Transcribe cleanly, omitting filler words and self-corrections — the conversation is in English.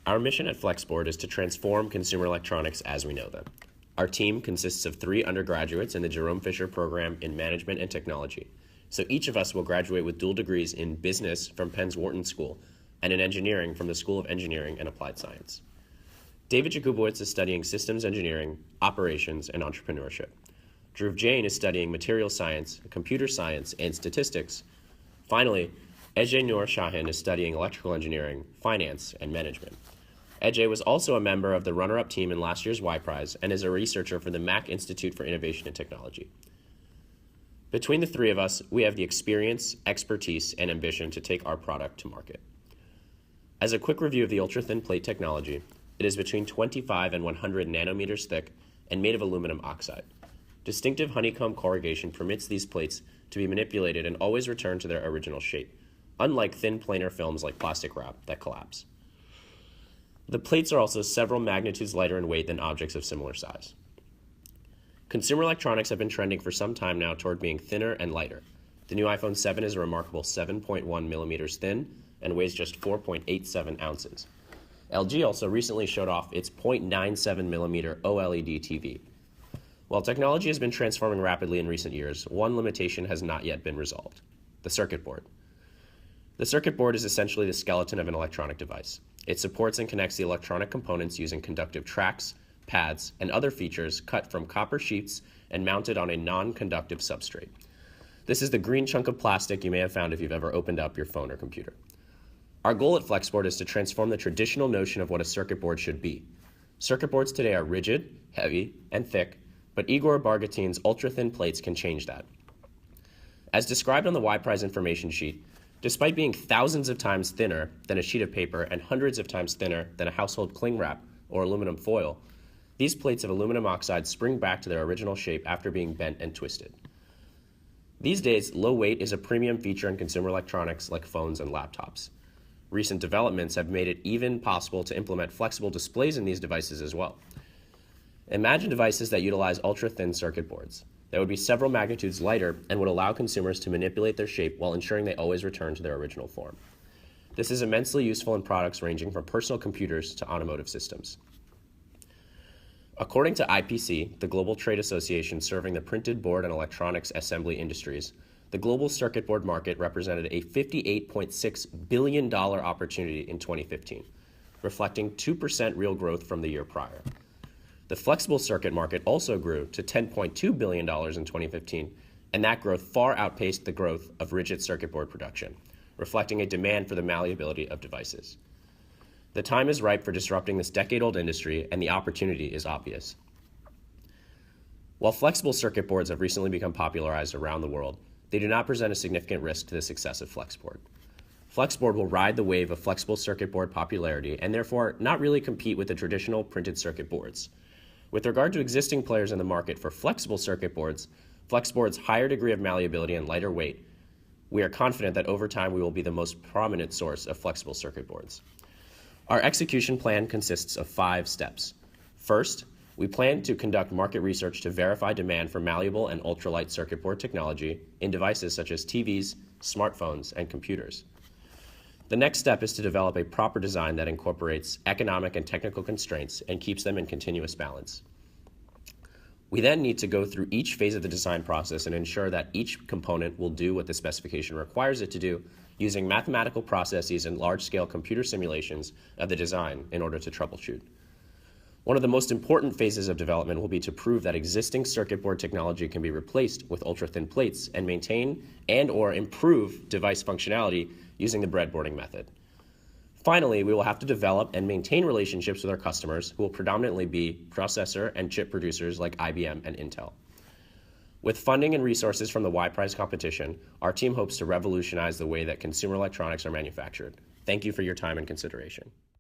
Our mission at Flexboard is to transform consumer electronics as we know them. Our team consists of 3 undergraduates in the Jerome Fisher program in Management and Technology. So each of us will graduate with dual degrees in Business from Penn's Wharton School and in Engineering from the School of Engineering and Applied Science. David Jakubowicz is studying Systems Engineering, Operations, and Entrepreneurship. Dhruv Jain is studying Material Science, Computer Science, and Statistics. Finally, Ejay Noor Shahin is studying Electrical Engineering, Finance, and Management. Ejay was also a member of the runner-up team in last year's Y Prize and is a researcher for the Mack Institute for Innovation and Technology. Between the 3 of us, we have the experience, expertise, and ambition to take our product to market. As a quick review of the ultra-thin plate technology, it is between 25 and 100 nanometers thick and made of aluminum oxide. Distinctive honeycomb corrugation permits these plates to be manipulated and always return to their original shape, unlike thin planar films like plastic wrap that collapse. The plates are also several magnitudes lighter in weight than objects of similar size. Consumer electronics have been trending for some time now toward being thinner and lighter. The new iPhone 7 is a remarkable 7.1 millimeters thin and weighs just 4.87 ounces. LG also recently showed off its 0.97 millimeter OLED TV. While technology has been transforming rapidly in recent years, one limitation has not yet been resolved: the circuit board. The circuit board is essentially the skeleton of an electronic device. It supports and connects the electronic components using conductive tracks, pads, and other features cut from copper sheets and mounted on a non-conductive substrate. This is the green chunk of plastic you may have found if you've ever opened up your phone or computer. Our goal at Flexboard is to transform the traditional notion of what a circuit board should be. Circuit boards today are rigid, heavy, and thick, but Igor Bargatin's ultra-thin plates can change that. As described on the Y Prize information sheet, despite being thousands of times thinner than a sheet of paper and hundreds of times thinner than a household cling wrap or aluminum foil, these plates of aluminum oxide spring back to their original shape after being bent and twisted. These days, low weight is a premium feature in consumer electronics like phones and laptops. Recent developments have made it even possible to implement flexible displays in these devices as well. Imagine devices that utilize ultra-thin circuit boards that would be several magnitudes lighter and would allow consumers to manipulate their shape while ensuring they always return to their original form. This is immensely useful in products ranging from personal computers to automotive systems. According to IPC, the global trade association serving the printed board and electronics assembly industries, the global circuit board market represented a $58.6 billion opportunity in 2015, reflecting 2% real growth from the year prior. The flexible circuit market also grew to $10.2 billion in 2015, and that growth far outpaced the growth of rigid circuit board production, reflecting a demand for the malleability of devices. The time is ripe for disrupting this decade-old industry, and the opportunity is obvious. While flexible circuit boards have recently become popularized around the world, they do not present a significant risk to the success of Flexboard. Flexboard will ride the wave of flexible circuit board popularity and therefore not really compete with the traditional printed circuit boards. With regard to existing players in the market for flexible circuit boards, Flexboard's higher degree of malleability and lighter weight, we are confident that over time we will be the most prominent source of flexible circuit boards. Our execution plan consists of 5 steps. First, we plan to conduct market research to verify demand for malleable and ultralight circuit board technology in devices such as TVs, smartphones, and computers. The next step is to develop a proper design that incorporates economic and technical constraints and keeps them in continuous balance. We then need to go through each phase of the design process and ensure that each component will do what the specification requires it to do using mathematical processes and large-scale computer simulations of the design in order to troubleshoot. One of the most important phases of development will be to prove that existing circuit board technology can be replaced with ultra-thin plates and maintain and/or improve device functionality using the breadboarding method. Finally, we will have to develop and maintain relationships with our customers, who will predominantly be processor and chip producers like IBM and Intel. With funding and resources from the Y Prize competition, our team hopes to revolutionize the way that consumer electronics are manufactured. Thank you for your time and consideration.